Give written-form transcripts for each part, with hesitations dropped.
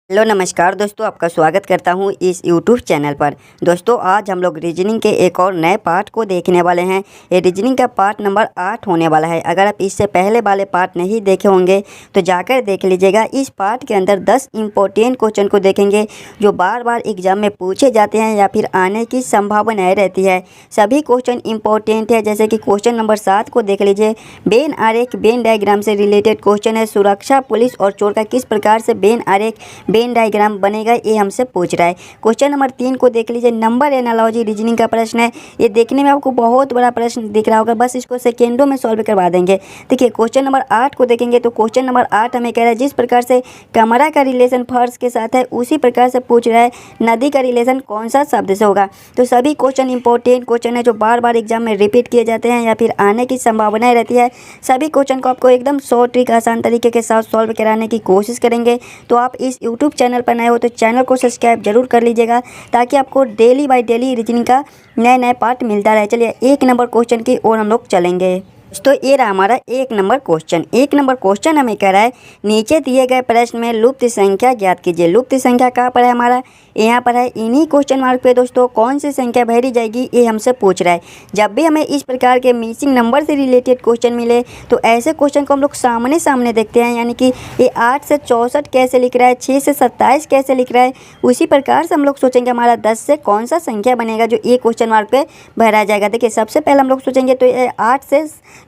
Hello नमस्कार दोस्तों, आपका स्वागत करता हूं इस यूट्यूब चैनल पर। दोस्तों आज हम लोग रीजनिंग के एक और नए पार्ट को देखने वाले हैं। ये रीजनिंग का पार्ट नंबर 8 होने वाला है। अगर आप इससे पहले वाले पार्ट नहीं देखे होंगे तो जाकर देख लीजिएगा। इस पार्ट के अंदर 10 इम्पोर्टेंट क्वेश्चन को देखेंगे जो बार बार एग्जाम में पूछे जाते हैं या फिर आने की संभावनाएँ रहती है। सभी क्वेश्चन इम्पोर्टेंट है। जैसे कि क्वेश्चन नंबर 7 को देख लीजिए। वेन आरेख वेन डायग्राम से रिलेटेड क्वेश्चन है। सुरक्षा पुलिस और चोर का किस प्रकार से वेन आरेख वेन डायग्राम बनेगा, ये हमसे पूछ रहा है। क्वेश्चन नंबर 3 को देख लीजिए। नंबर एनालॉजी रीजनिंग का प्रश्न है। ये देखने में आपको बहुत बड़ा प्रश्न दिख रहा होगा, बस इसको सेकेंडों में सॉल्व करवा देंगे। देखिए क्वेश्चन नंबर 8 को देखेंगे तो क्वेश्चन नंबर 8 हमें कह रहा है जिस प्रकार से कमरा का रिलेशन फर्श के साथ है उसी प्रकार से पूछ रहा है नदी का रिलेशन कौन सा शब्द से होगा। तो सभी क्वेश्चन इंपॉर्टेंट क्वेश्चन है जो बार बार एग्जाम में रिपीट किए जाते हैं या फिर आने की संभावनाएं रहती है। सभी क्वेश्चन को आपको एकदम शॉर्ट ट्रिक आसान तरीके के साथ सॉल्व कराने की कोशिश करेंगे। तो आप इस यूट्यूब चैनल पर नए हो तो चैनल को सब्सक्राइब जरूर कर लीजिएगा ताकि आपको डेली बाय डेली रीजनिंग का नए नए पार्ट मिलता रहे। चलिए 1 नंबर क्वेश्चन की ओर हम लोग चलेंगे। तो ये रहा हमारा 1 नंबर क्वेश्चन। 1 नंबर क्वेश्चन हमें कह रहा है नीचे दिए गए प्रश्न में लुप्त संख्या ज्ञात कीजिए। लुप्त संख्या कहाँ पर है हमारा, यहाँ पर है। इन्हीं क्वेश्चन मार्क पे दोस्तों कौन सी संख्या भरी जाएगी ये हमसे पूछ रहा है। जब भी हमें इस प्रकार के मिसिंग नंबर से रिलेटेड क्वेश्चन मिले तो ऐसे क्वेश्चन को हम लोग सामने सामने देखते हैं। यानी कि ये 8 से 64 कैसे लिख रहा है, 6 से 27 कैसे लिख रहा है, उसी प्रकार से हम लोग सोचेंगे हमारा 10 से कौन सा संख्या बनेगा जो ये क्वेश्चन मार्क पे भरा जाएगा। देखिए सबसे पहले हम लोग सोचेंगे तो ये 8 से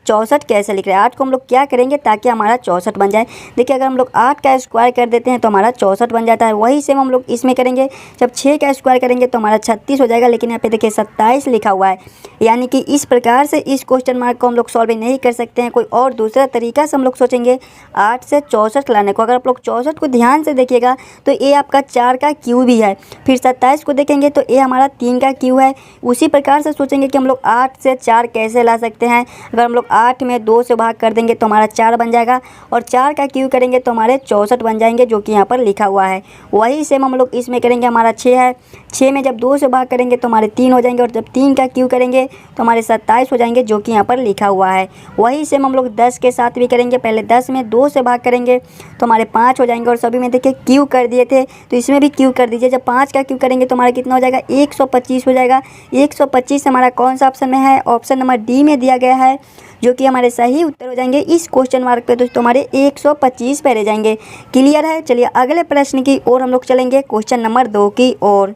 64 कैसे लिख रहे हैं। 8 को हम लोग क्या करेंगे ताकि हमारा 64 बन जाए। देखिए अगर हम लोग 8 का स्क्वायर कर देते हैं तो हमारा 64 बन जाता है। वही सेम हम लोग इसमें करेंगे। जब 6 का स्क्वायर करेंगे तो हमारा 36 हो जाएगा, लेकिन यहाँ पे देखिए 27 लिखा हुआ है। यानी कि इस प्रकार से इस क्वेश्चन मार्क को हम लोग सॉल्व नहीं कर सकते हैं। कोई और दूसरा तरीका से हम लोग सोचेंगे 8 से 64 लाने को। अगर आप लोग 64 को ध्यान से देखिएगा तो ये आपका 4 का क्यू भी है। फिर 27 को देखेंगे तो ये हमारा 3 का क्यू है। उसी प्रकार से सोचेंगे कि हम लोग 8 से 4 कैसे ला सकते हैं। अगर हम लोग 8 में 2 से भाग कर देंगे तो हमारा 4 बन जाएगा और 4 का क्यू करेंगे तो हमारे 64 बन जाएंगे जो कि यहाँ पर लिखा हुआ है। वही सेम हम लोग इसमें करेंगे। हमारा 6 है, 6 में जब 2 से भाग करेंगे तो हमारे 3 हो जाएंगे और जब 3 का क्यू करेंगे तो हमारे 27 हो जाएंगे जो कि यहाँ पर लिखा हुआ है। वही सेम हम लोग 10 के साथ भी करेंगे। पहले 10 में 2 से भाग करेंगे तो हमारे 5 हो जाएंगे और सभी में देखिए क्यू कर दिए थे तो इसमें भी क्यू कर दीजिए। जब 5 का क्यू करेंगे तो हमारा कितना हो जाएगा, 125 हो जाएगा। 125 हमारा कौन सा ऑप्शन में है, ऑप्शन नंबर डी में दिया गया है जो कि हमारे सही उत्तर हो जाएंगे। इस क्वेश्चन मार्क पे दोस्तों हमारे 125 पे रह जाएंगे। क्लियर है। चलिए अगले प्रश्न की ओर हम लोग चलेंगे, क्वेश्चन नंबर 2 की ओर।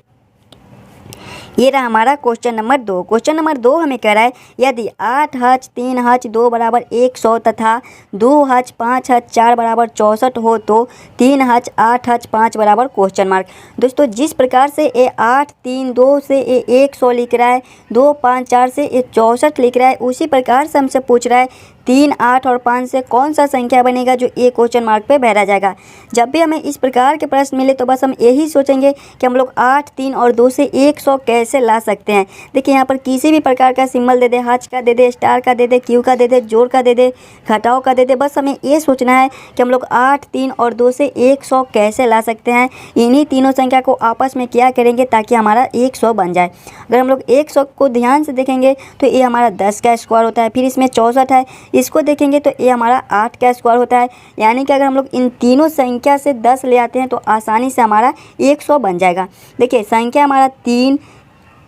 ये रहा हमारा क्वेश्चन नंबर 2। क्वेश्चन नंबर 2 हमें कह रहा है यदि 8 हज 3 हज 2 बराबर 100 तथा 2 हज 5 हज 4 बराबर 64 हो तो 3 हज 8 हज 5 बराबर क्वेश्चन मार्क। दोस्तों जिस प्रकार से ये 8 3 2 से ये 100 लिख रहा है, 2 5 4 से ये 64 लिख रहा है, उसी प्रकार से हमसे पूछ रहा है 3 8 और 5 से कौन सा संख्या बनेगा जो ये क्वेश्चन मार्क पे भरा जाएगा। जब भी हमें इस प्रकार के प्रश्न मिले तो बस हम यही सोचेंगे कि हम लोग 8 3 और 2 से 100 कैसे ला सकते हैं। देखिए यहाँ पर किसी भी प्रकार का सिंबल दे दे, हज का दे दे, स्टार का दे दे, क्यू का दे दे, जोड़ का दे दे, घटाव का दे दे, बस हमें ये सोचना है कि हम लोग 8 3 और 2 से 100 कैसे ला सकते हैं। इन्हीं तीनों संख्या को आपस में क्या करेंगे ताकि हमारा 100 बन जाए। अगर हम लोग 100 को ध्यान से देखेंगे तो ये हमारा 10 का स्क्वायर होता है। फिर इसमें 64 है, इसको देखेंगे तो ये हमारा 8 का स्क्वायर होता है। यानी कि अगर हम लोग इन तीनों संख्या से 10 ले आते हैं तो आसानी से हमारा 100 बन जाएगा। देखिए संख्या हमारा 3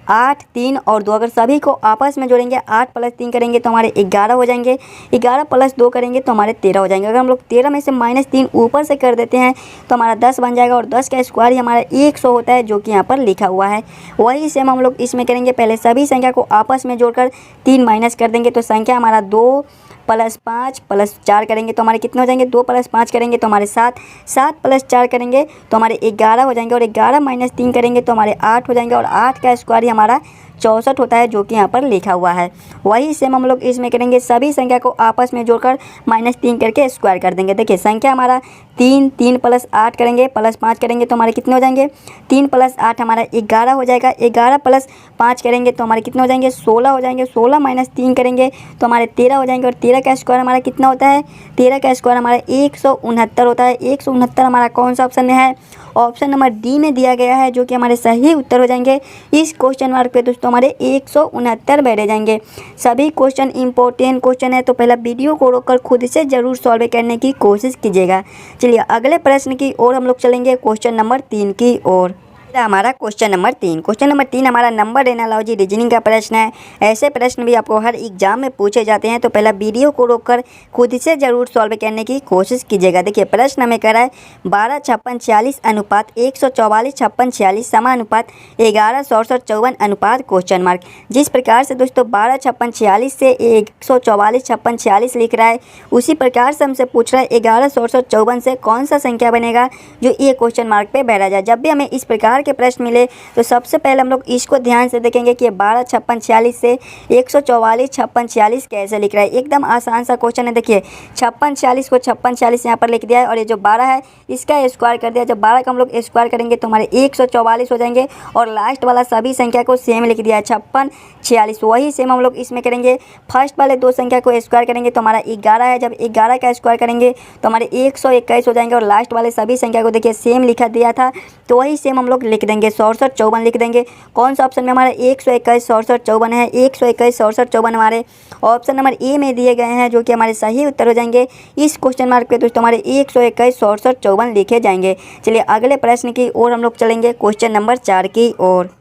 8 3 और 2 अगर सभी को आपस में जोड़ेंगे 8 + 3 करेंगे तो हमारे 11 हो जाएंगे। 11 + 2 करेंगे तो हमारे 13 हो जाएंगे। अगर हम लोग 13 में से -3 ऊपर से कर देते हैं तो हमारा 10 बन जाएगा और 10 का स्क्वायर ही हमारा 100 होता है जो कि यहाँ पर लिखा हुआ है। वही सेम हम लोग इसमें करेंगे। पहले सभी संख्या को आपस में जोड़कर 3 माइनस कर देंगे तो संख्या हमारा 2 + 5 + 4 करेंगे तो हमारे कितने हो जाएंगे, 2 + 5 करेंगे तो हमारे 7, 7 + 4 करेंगे तो हमारे 11 हो जाएंगे और 11 - 3 करेंगे तो हमारे 8 हो जाएंगे और 8 का स्क्वायर ही हमारा 64 होता है जो कि यहाँ पर लिखा हुआ है। वही सेम हम लोग इसमें करेंगे। सभी संख्या को आपस में जोड़कर -3 करके स्क्वायर कर देंगे। देखिए संख्या हमारा 3 3 + 8 करेंगे + 5 करेंगे तो हमारे कितने हो जाएंगे, 3 + 8 हमारा 11 हो जाएगा। 11 + 5 करेंगे तो हमारे कितने हो जाएंगे, 16 हो जाएंगे। 16 - 3 करेंगे तो हमारे 13 हो जाएंगे और 13 का स्क्वायर हमारा कितना होता है, 13 का स्क्वायर हमारा 169 होता है। 169 हमारा कौन सा ऑप्शन में है, ऑप्शन नंबर डी में दिया गया है, जो कि हमारे सही उत्तर हो जाएंगे। इस क्वेश्चन मार्क पे दोस्तों हमारे 169 बैठे जाएंगे। सभी क्वेश्चन इंपॉर्टेंट क्वेश्चन है, तो पहला वीडियो को रोककर खुद से ज़रूर सॉल्व करने की कोशिश कीजिएगा। चलिए अगले प्रश्न की ओर हम लोग चलेंगे, क्वेश्चन नंबर 3 की ओर। हमारा क्वेश्चन नंबर 3 हमारा नंबर एनालॉजी रीजनिंग का प्रश्न है। ऐसे प्रश्न भी आपको हर एग्जाम में पूछे जाते हैं, तो पहला वीडियो को रोककर खुद से ज़रूर सॉल्व करने की कोशिश कीजिएगा। देखिए प्रश्न हमें कह रहा है 12 56 46 अनुपात 144 56 46 समानुपात 11 67 54 अनुपात क्वेश्चन मार्क। जिस प्रकार से दोस्तों 12 56 46 से 144 56 46 लिख रहा है, उसी प्रकार से हमसे पूछ रहा है 11 67 54 से कौन सा संख्या बनेगा जो ये क्वेश्चन मार्क पे बैठा जाए। जब भी हमें इस प्रकार के प्रश्न मिले तो सबसे पहले हम लोग इसको ध्यान से देखेंगे कि 12 56 46 से 144 56 46 कैसे लिख रहा है। एकदम आसान सा क्वेश्चन है। देखिए 56 46 को 56 46 यहाँ पर लिख दिया है, और ये जो 12 है इसका स्क्वायर कर दिया। जब 12 का हम लोग स्क्वायर करेंगे तो हमारे 144 हो जाएंगे, और लास्ट वाला सभी संख्या को सेम लिख दिया है 56 46। वही सेम हम लोग इसमें करेंगे। फर्स्ट वाले दो संख्या को स्क्वायर करेंगे तो हमारा 11 है, जब 11 का स्क्वायर करेंगे तो हमारे 121 हो जाएंगे, और लास्ट वाले सभी संख्या को देखिए सेम लिखा दिया था, तो वही सेम हम लोग लिख देंगे 67 54 लिख देंगे। कौन सा ऑप्शन में हमारा 121 67 54 है, 121 67 54 हमारे ऑप्शन नंबर ए में दिए गए हैं, जो कि हमारे सही उत्तर हो जाएंगे। इस क्वेश्चन मार्क पे दोस्तों हमारे 121 67 54 लिखे जाएंगे। चलिए अगले प्रश्न की ओर हम लोग चलेंगे, क्वेश्चन नंबर 4 की ओर।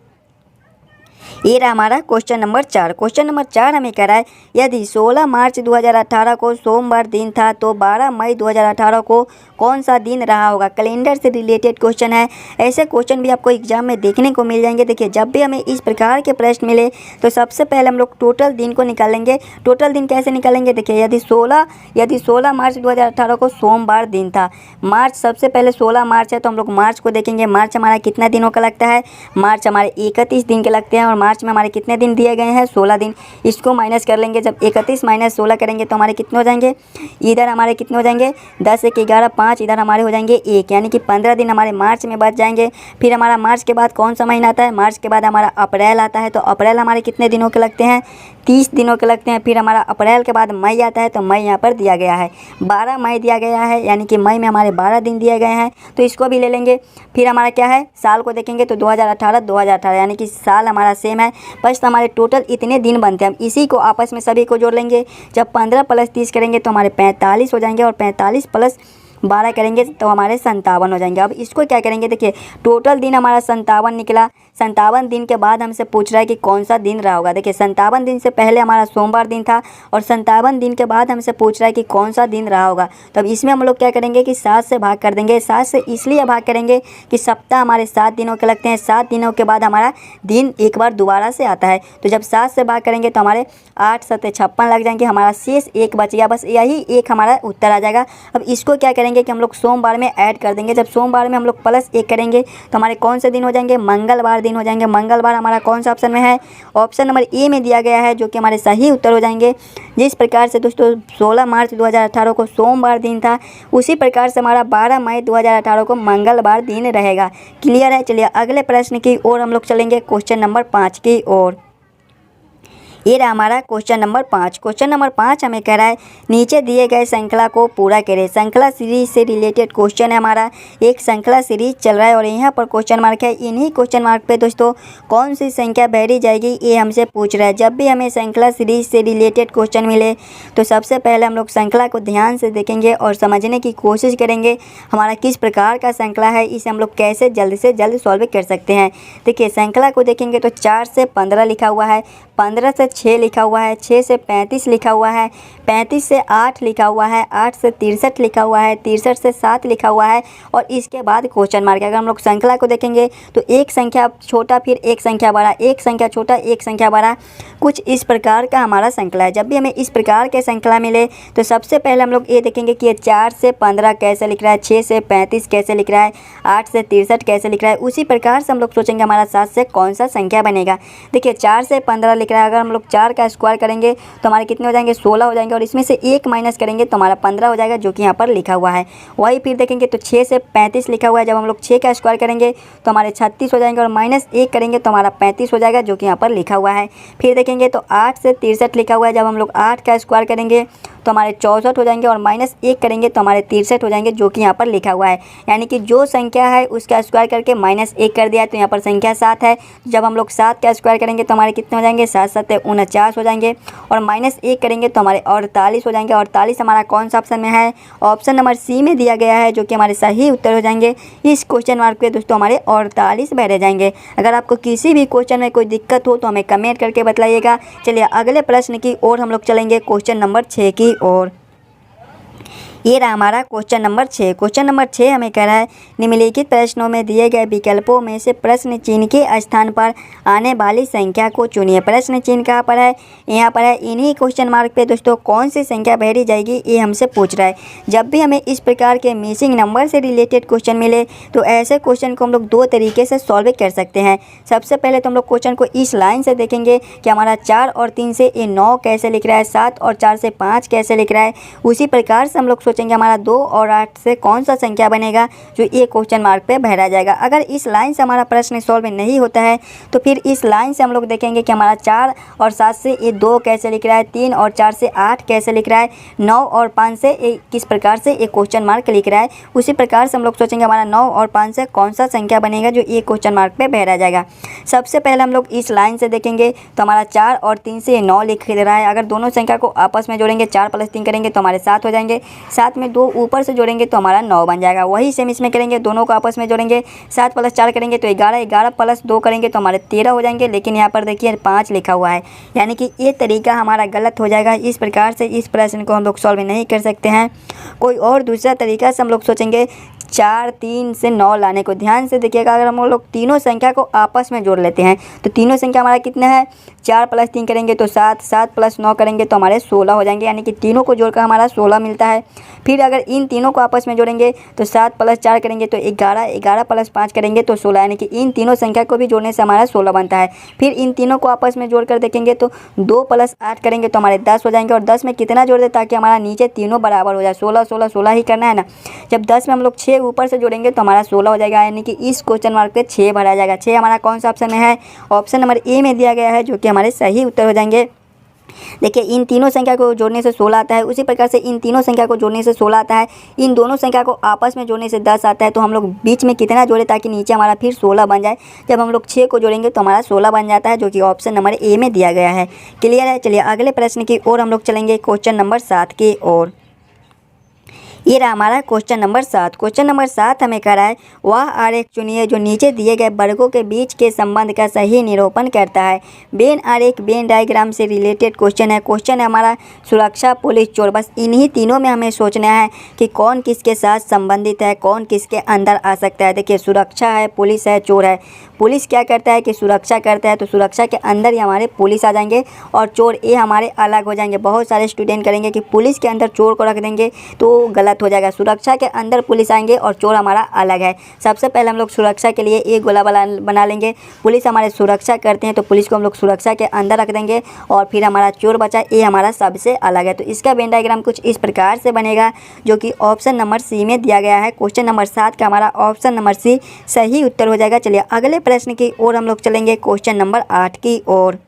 ये रहा हमारा क्वेश्चन नंबर 4। क्वेश्चन नंबर 4 हमें कह रहा है यदि 16 मार्च 2018 को सोमवार दिन था तो 12 मई 2018 को कौन सा दिन रहा होगा। कैलेंडर से रिलेटेड क्वेश्चन है। ऐसे क्वेश्चन भी आपको एग्जाम में देखने को मिल जाएंगे। देखिए जब भी हमें इस प्रकार के प्रश्न मिले तो सबसे पहले हम लोग टोटल दिन को निकालेंगे। टोटल दिन कैसे निकालेंगे, देखिए यदि 16 मार्च 2018 को सोमवार दिन था, मार्च सबसे पहले 16 मार्च है तो हम लोग मार्च को देखेंगे। मार्च हमारा कितना दिनों का लगता है, मार्च हमारे 31 दिन के लगते हैं, और मार्च में हमारे कितने दिन दिए गए हैं 16 दिन। इसको माइनस कर लेंगे। जब 31 माइनस 16 करेंगे तो हमारे कितने हो जाएंगे, इधर हमारे कितने हो जाएंगे 10 1 11 5, इधर हमारे हो जाएंगे 1, यानी कि 15 दिन हमारे मार्च में बच जाएंगे। फिर हमारा मार्च के बाद कौन सा महीना आता है, मार्च के बाद हमारा अप्रैल आता है, तो अप्रैल हमारे कितने दिनों के लगते हैं 30 दिनों के लगते हैं। फिर हमारा अप्रैल के बाद मई आता है, तो मई यहाँ पर दिया गया है 12 मई दिया गया है, यानी कि मई में हमारे 12 दिन दिए गए हैं, तो इसको भी ले लेंगे। फिर हमारा क्या है, साल को देखेंगे तो 2018 यानी कि साल हमारा सेम है, बस हमारे टोटल इतने दिन बनते हैं। हम इसी को आपस में सभी को जोड़ लेंगे। जब 15 + 30 करेंगे तो हमारे 45 हो जाएंगे, और 45 + 12 करेंगे तो हमारे 57 हो जाएंगे। अब इसको क्या करेंगे, देखिए टोटल दिन हमारा 57 निकला। 57 दिन के बाद हमसे पूछ रहा है कि कौन सा दिन रहा होगा। देखिए 57 दिन से पहले हमारा सोमवार दिन था, और 57 दिन के बाद हमसे पूछ रहा है कि कौन सा दिन रहा होगा। तो अब इसमें हम लोग क्या करेंगे कि 7 से भाग कर देंगे। 7 से इसलिए भाग करेंगे कि सप्ताह हमारे 7 दिनों के लगते हैं। 7 दिनों के बाद हमारा दिन एक बार दोबारा से आता है, तो जब 7 से भाग करेंगे तो हमारे 8 7 56 लग जाएंगे। हमारा शेष 1 बच गया, बस यही एक हमारा उत्तर आ जाएगा। अब इसको क्या करेंगे कि हम लोग सोमवार में ऐड कर देंगे। जब सोमवार में हम लोग +1 करेंगे तो हमारे कौन से दिन हो जाएंगे, मंगलवार दिन हो जाएंगे। मंगलवार हमारा कौन सा ऑप्शन में है, ऑप्शन नंबर ए में दिया गया है, जो कि हमारे सही उत्तर हो जाएंगे। जिस प्रकार से दोस्तों 16 मार्च 2018 को सोमवार दिन था, उसी प्रकार से हमारा 12 मई 2018 को मंगलवार दिन रहेगा। क्लियर है। चलिए अगले प्रश्न की ओर हम लोग चलेंगे, क्वेश्चन नंबर 5 की ओर। ये रहा हमारा क्वेश्चन नंबर 5। क्वेश्चन नंबर 5 हमें कह रहा है नीचे दिए गए श्रृंखला को पूरा करें। श्रृंखला सीरीज से रिलेटेड क्वेश्चन है हमारा। एक श्रृंखला सीरीज चल रहा है और यहाँ पर क्वेश्चन मार्क है। इन्हीं क्वेश्चन मार्क पे दोस्तों कौन सी संख्या बढ़ी जाएगी ये हमसे पूछ रहा है। जब भी हमें श्रृंखला सीरीज से रिलेटेड क्वेश्चन मिले तो सबसे पहले हम लोग श्रृंखला को ध्यान से देखेंगे और समझने की कोशिश करेंगे हमारा किस प्रकार का श्रृंखला है, इसे हम लोग कैसे जल्द से जल्द सॉल्व कर सकते हैं। देखिए श्रृंखला को देखेंगे तो 4 से 15 लिखा हुआ है, 15 से 6 लिखा हुआ है, 6 से 35 लिखा हुआ है, 35 से 8 लिखा हुआ है, 8 से 63 लिखा हुआ है, 63 से 7 लिखा हुआ है, और इसके बाद क्वेश्चन मार्क है। अगर हम लोग श्रृंखला को देखेंगे तो एक संख्या छोटा फिर एक संख्या बड़ा, एक संख्या छोटा एक संख्या बड़ा, कुछ इस प्रकार का हमारा श्रृंखला है। जब भी हमें इस प्रकार के श्रृंखला मिले तो सबसे पहले हम लोग ये देखेंगे कि ये 4 से 15 कैसे लिख रहा है, 6 से 35 कैसे लिख रहा है, 8 से 63 कैसे लिख रहा है। उसी प्रकार से हम लोग सोचेंगे हमारा 7 से कौन सा संख्या बनेगा। देखिए 4 से 15 लिख रहा है, अगर हम लोग लोग 4 का स्क्वायर करेंगे तो हमारे कितने हो जाएंगे 16 हो जाएंगे, और इसमें से 1 माइनस करेंगे तो हमारा 15 हो जाएगा, जो कि यहाँ पर लिखा हुआ है। वही फिर देखेंगे तो 6 से 35 लिखा हुआ है, जब हम लोग 6 का स्क्वायर करेंगे तो हमारे 36 हो जाएंगे, और माइनस 1 करेंगे तो हमारा 35 हो जाएगा, जो कि यहाँ पर लिखा हुआ है। फिर देखेंगे तो 8 से 63 लिखा हुआ है, जब हम लोग 8 का स्क्वायर करेंगे तो हमारे 64 हो जाएंगे, और माइनस 1 करेंगे तो हमारे 63 हो जाएंगे, जो कि यहाँ पर लिखा हुआ है। यानी कि जो संख्या है उसका स्क्वायर करके माइनस 1 कर दिया है, तो यहाँ पर संख्या 7 है। जब हम लोग 7 का स्क्वायर करेंगे तो हमारे कितने हो जाएंगे 7 7 49 हो जाएंगे, और माइनस 1 करेंगे तो हमारे 48 हो जाएंगे। 48 हमारा कौन सा ऑप्शन में है? ऑप्शन नंबर सी में दिया गया है, जो कि हमारे सही उत्तर हो जाएंगे। इस क्वेश्चन मार्क पे दोस्तों हमारे 48 बैठे जाएंगे। अगर आपको किसी भी क्वेश्चन में कोई दिक्कत हो तो हमें कमेंट करके बताइएगा। चलिए अगले प्रश्न की ओर हम लोग चलेंगे, क्वेश्चन नंबर 6 की ओर। ये रहा हमारा क्वेश्चन नंबर 6। क्वेश्चन नंबर 6 हमें कह रहा है निम्नलिखित प्रश्नों में दिए गए विकल्पों में से प्रश्न चिन्ह के स्थान पर आने वाली संख्या को चुनिए। प्रश्न चिन्ह कहाँ पर है? यहाँ पर है। इन्हीं क्वेश्चन मार्क पे दोस्तों कौन सी संख्या भरी जाएगी ये हमसे पूछ रहा है। जब भी हमें इस प्रकार के मिसिंग नंबर से रिलेटेड क्वेश्चन मिले तो ऐसे क्वेश्चन को हम लोग 2 तरीके से सॉल्व कर सकते हैं। सबसे पहले तो हम लोग क्वेश्चन को इस लाइन से देखेंगे कि हमारा 4 और 3 से ये 9 कैसे लिख रहा है, 7 और 4 से 5 कैसे लिख रहा है। उसी प्रकार से हम लोग सोचेंगे हमारा 2 और 8 से कौन सा संख्या बनेगा जो ये क्वेश्चन मार्क पे भरा जाएगा। अगर इस लाइन से हमारा प्रश्न सॉल्व नहीं होता है तो फिर इस लाइन से हम लोग देखेंगे कि हमारा 4 और 7 से ये 2 कैसे लिख रहा है, 3 और 4 से 8 कैसे लिख रहा है, 9 और 5 से ये किस प्रकार से ये क्वेश्चन मार्क लिख रहा है। उसी प्रकार से हम लोग सोचेंगे हमारा 9 और 5 से कौन सा संख्या बनेगा जो ये क्वेश्चन मार्क पे भरा जाएगा। सबसे पहले हम लोग इस लाइन से देखेंगे तो हमारा 4 और 3 से 9 लिख रहा है। अगर दोनों संख्या को आपस में जोड़ेंगे 4 + 3 करेंगे तो हमारे 7 हो जाएंगे। 7 में 2 ऊपर से जोड़ेंगे तो हमारा 9 बन जाएगा। वही सेम इसमें करेंगे, दोनों को आपस में जोड़ेंगे 7 + 4 करेंगे तो 11, 11 + 2 करेंगे तो हमारे 13 हो जाएंगे। लेकिन यहाँ पर देखिए 5 लिखा हुआ है, यानी कि ये तरीका हमारा गलत हो जाएगा। इस प्रकार से इस प्रश्न को हम लोग सॉल्व नहीं कर सकते हैं। कोई और दूसरा तरीका से हम लोग सोचेंगे 4, 3 से 9 लाने को। ध्यान से देखिएगा, अगर हम लोग तीनों संख्या को आपस में जोड़ लेते हैं तो तीनों संख्या हमारा कितना है 4 + 3 करेंगे तो 7, 7 + 9 करेंगे तो हमारे 16 हो जाएंगे, यानी कि तीनों को जोड़कर हमारा 16 मिलता है। फिर अगर इन तीनों को आपस में जोड़ेंगे तो 7 + 4 करेंगे तो 11, 11 + 5 करेंगे तो 16, यानी कि इन तीनों संख्या को भी जोड़ने से हमारा 16 बनता है। फिर इन तीनों को आपस में जोड़कर देखेंगे तो 2 + 8 करेंगे तो हमारे 10 हो जाएंगे। और 10 में कितना जोड़ दे ताकि हमारा नीचे तीनों बराबर हो जाए, 16, 16, 16 ही करना है ना। जब 10 में हम लोग 6 ऊपर से जोड़ेंगे तो हमारा 16 हो जाएगा, यानी कि इस क्वेश्चन मार्क पे 6 भरा जाएगा। 6 हमारा कौन सा ऑप्शन में है? ऑप्शन नंबर ए में दिया गया है, जो कि हमारे सही उत्तर हो जाएंगे। देखिए इन तीनों संख्या को जोड़ने से 16 आता है, उसी प्रकार से इन तीनों संख्या को जोड़ने से 16 आता है। इन दोनों संख्या को आपस में जोड़ने से 10 आता है। तो हम लोग बीच में कितना जोड़े ताकि नीचे हमारा फिर 16 बन जाए। जब हम लोग 6 को जोड़ेंगे तो हमारा 16 बन जाता है, जो कि ऑप्शन नंबर ए में दिया गया है। क्लियर है? चलिए अगले प्रश्न की ओर हम लोग चलेंगे, क्वेश्चन नंबर 7 की ओर। ये रहा हमारा क्वेश्चन नंबर 7। क्वेश्चन नंबर 7 हमें कह रहा है वह आरेख चुनिए जो नीचे दिए गए वर्गों के बीच के संबंध का सही निरूपण करता है। वेन आरेख वेन डायग्राम से रिलेटेड क्वेश्चन है। क्वेश्चन है हमारा सुरक्षा, पुलिस, चोर। बस इन्हीं तीनों में हमें सोचना है कि कौन किसके साथ संबंधित है, कौन किसके अंदर आ सकता है। देखिए सुरक्षा है, पुलिस है, चोर है। पुलिस क्या करता है कि सुरक्षा करता है, तो सुरक्षा के अंदर ही हमारे पुलिस आ जाएंगे, और चोर ये हमारे अलग हो जाएंगे। बहुत सारे स्टूडेंट करेंगे कि पुलिस के अंदर चोर को रख देंगे तो गलत हो जाएगा। सुरक्षा के अंदर पुलिस आएंगे और चोर हमारा अलग है। सबसे पहले हम लोग सुरक्षा के लिए एक गोला बना लेंगे। पुलिस हमारे सुरक्षा करते हैं तो पुलिस को हम लोग सुरक्षा के अंदर रख देंगे, और फिर हमारा चोर बचा, ये हमारा सबसे अलग है। तो इसका वेन डायग्राम कुछ इस प्रकार से बनेगा, जो कि ऑप्शन नंबर सी में दिया गया है। क्वेश्चन नंबर 7 का हमारा ऑप्शन नंबर सी सही उत्तर हो जाएगा। चलिए अगले प्रश्न की ओर हम लोग चलेंगे, क्वेश्चन नंबर 8 की ओर।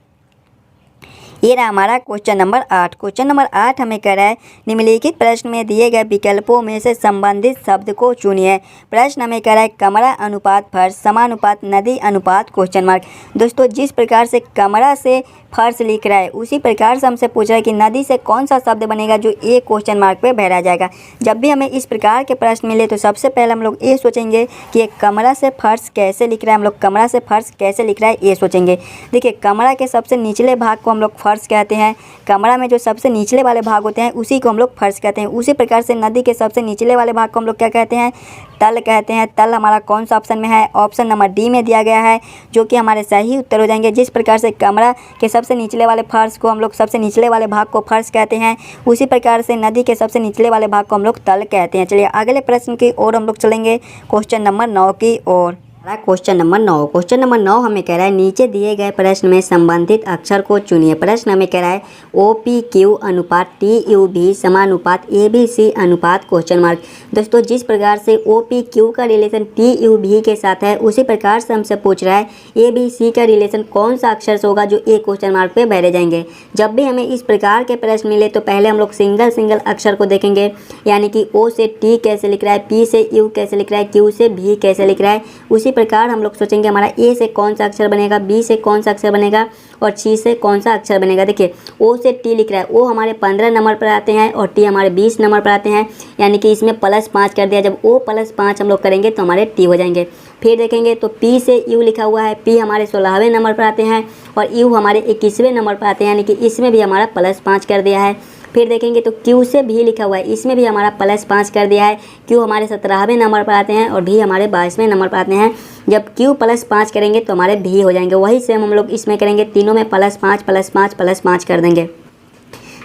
ये रहा हमारा क्वेश्चन नंबर 8। क्वेश्चन नंबर 8 हमें कह रहा है निम्नलिखित प्रश्न में दिए गए विकल्पों में से संबंधित शब्द को चुनिए। प्रश्न हमें कह रहा है कमरा अनुपात फर्श, समानुपात नदी अनुपात क्वेश्चन मार्क। दोस्तों जिस प्रकार से कमरा से फर्श लिख रहा है उसी प्रकार से हमसे पूछ रहा है कि नदी से कौन सा शब्द बनेगा जो एक क्वेश्चन मार्क पे भरा जाएगा। जब भी हमें इस प्रकार के प्रश्न मिले तो सबसे पहले हम लोग ये सोचेंगे कि एक कमरा से फर्श कैसे लिख रहा है। हम लोग कमरा से फर्श कैसे लिख रहा है ये सोचेंगे। देखिए कमरा के सबसे निचले भाग को हम लोग फर्श कहते हैं। कमरा में जो सबसे निचले वाले भाग होते हैं उसी को हम लोग फर्श कहते हैं। उसी प्रकार से नदी के सबसे निचले वाले भाग को हम लोग क्या कहते हैं? तल कहते हैं। तल हमारा कौन सा ऑप्शन में है? ऑप्शन नंबर डी में दिया गया है, जो कि हमारे सही उत्तर हो जाएंगे। जिस प्रकार से कमरा के सबसे निचले वाले फर्श को हम लोग सबसे निचले वाले भाग को फर्श कहते हैं, उसी प्रकार से नदी के सबसे निचले वाले भाग को हम लोग तल कहते हैं। चलिए अगले प्रश्न की ओर हम लोग चलेंगे, क्वेश्चन नंबर 9 की ओर। Question number 9। क्वेश्चन नंबर 9 हमें कह रहा है नीचे दिए गए प्रश्न में संबंधित अक्षर को चुनिए। प्रश्न हमें कह रहा है OPQ अनुपात TUV समानुपात ABC अनुपात क्वेश्चन मार्क। दोस्तों जिस प्रकार से OPQ का रिलेशन TUV के साथ है उसी प्रकार से हमसे पूछ रहा है ABC का रिलेशन कौन सा अक्षर से होगा जो एक क्वेश्चन मार्क पे बैठे जाएंगे। जब भी हमें इस प्रकार के प्रश्न मिले तो पहले हम लोग सिंगल अक्षर को देखेंगे, यानी कि O से T कैसे लिख रहा है, P से U कैसे लिख रहा है, Q से V कैसे लिख रहा है। उसी प्रकार हम लोग सोचेंगे हमारा A से कौन सा अक्षर बनेगा, B से कौन सा अक्षर बनेगा और C से कौन सा अक्षर बनेगा। देखिए O से T लिख रहा है, O हमारे 15 नंबर पर आते हैं और T हमारे 20 नंबर पर आते हैं, यानी कि इसमें +5 कर दिया। जब O +5 हम लोग करेंगे तो हमारे T हो जाएंगे। फिर देखेंगे तो P से U लिखा हुआ है, P हमारे 16वें नंबर पर आते हैं और U हमारे 21वें नंबर पर आते हैं, यानी कि इसमें भी हमारा +5 कर दिया है। फिर देखेंगे तो Q से भी लिखा हुआ है, इसमें भी हमारा +5 कर दिया है। Q हमारे 17वें नंबर पर आते हैं और V हमारे 22वें नंबर पर आते हैं। जब Q +5 करेंगे तो हमारे V हो जाएंगे। वही सेम हम लोग इसमें करेंगे, तीनों में +5 कर देंगे।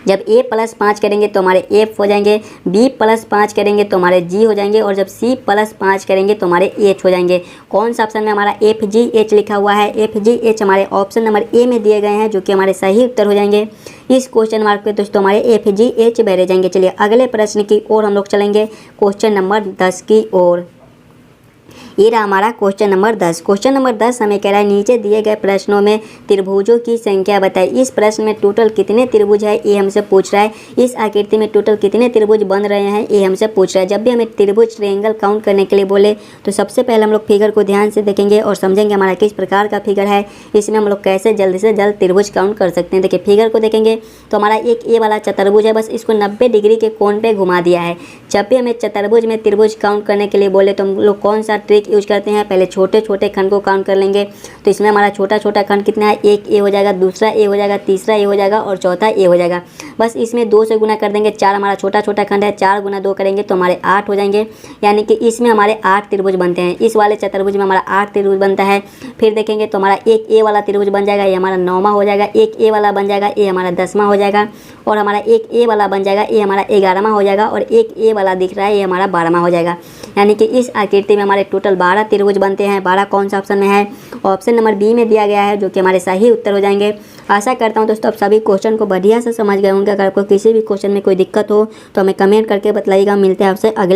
जब A +5 करेंगे तो हमारे F हो जाएंगे, B +5 करेंगे तो हमारे G हो जाएंगे और जब C +5 करेंगे तो हमारे H हो जाएंगे। कौन सा ऑप्शन में हमारा FGH लिखा हुआ है, FGH हमारे ऑप्शन नंबर A में दिए गए हैं, जो कि हमारे सही उत्तर हो जाएंगे। इस क्वेश्चन मार्क पे दोस्तों हमारे FGH बैठे जाएंगे। चलिए अगले प्रश्न की ओर हम लोग चलेंगे, क्वेश्चन नंबर 10 की ओर। ये रहा हमारा क्वेश्चन नंबर 10। क्वेश्चन नंबर 10 हमें कह रहा है नीचे दिए गए प्रश्नों में त्रिभुजों की संख्या बताइए। इस प्रश्न में टोटल कितने त्रिभुज है ये हमसे पूछ रहा है। इस आकृति में टोटल कितने त्रिभुज बन रहे हैं ये हमसे पूछ रहा है। जब भी हमें त्रिभुज ट्रायंगल काउंट करने के लिए बोले तो सबसे पहले हम लोग फिगर को ध्यान से देखेंगे और समझेंगे हमारा किस प्रकार का फिगर है, इसमें हम लोग कैसे जल्द से जल्द त्रिभुज काउंट कर सकते हैं। देखिए फिगर को देखेंगे तो हमारा एक ए वाला चतुर्भुज है, बस इसको 90 डिग्री के कोण पे घुमा दिया है। जब भी हमें चतुर्भुज में त्रिभुज काउंट करने के लिए बोले तो हम लोग कौन सा ट्रिक यूज करते हैं, पहले छोटे छोटे खंड को काउंट कर लेंगे। तो इसमें हमारा छोटा छोटा खंड कितना है, एक ए हो जाएगा, दूसरा ए हो जाएगा, तीसरा ए हो जाएगा और चौथा ए हो जाएगा। बस इसमें 2 से गुना कर देंगे, 4 हमारा छोटा छोटा खंड है, 4 गुना 2 करेंगे तो हमारे 8 हो जाएंगे, यानी कि इसमें हमारे 8 त्रिभुज बनते हैं। इस वाले चतुर्भुज में हमारा 8 त्रिभुज बनता है। फिर देखेंगे तो हमारा एक ए वाला त्रिभुज बन जाएगा, ये हमारा 9वां हो जाएगा। एक ए वाला बन जाएगा, ये हमारा 10वां हो जाएगा और हमारा एक ए वाला बन जाएगा, ये हमारा 11वां हो जाएगा और एक ए वाला दिख रहा है ये हमारा 12वां हो जाएगा। यानी कि इस आकृति में हमारे टोटल 12 त्रिभुज बनते हैं। 12 कौन सा ऑप्शन में है, ऑप्शन नंबर बी में दिया गया है, जो कि हमारे सही उत्तर हो जाएंगे। आशा करता हूं दोस्तों आप सभी क्वेश्चन को बढ़िया से समझ गए होंगे। अगर आपको किसी भी क्वेश्चन में कोई दिक्कत हो तो हमें कमेंट करके बताइएगा। मिलते हैं आपसे अगले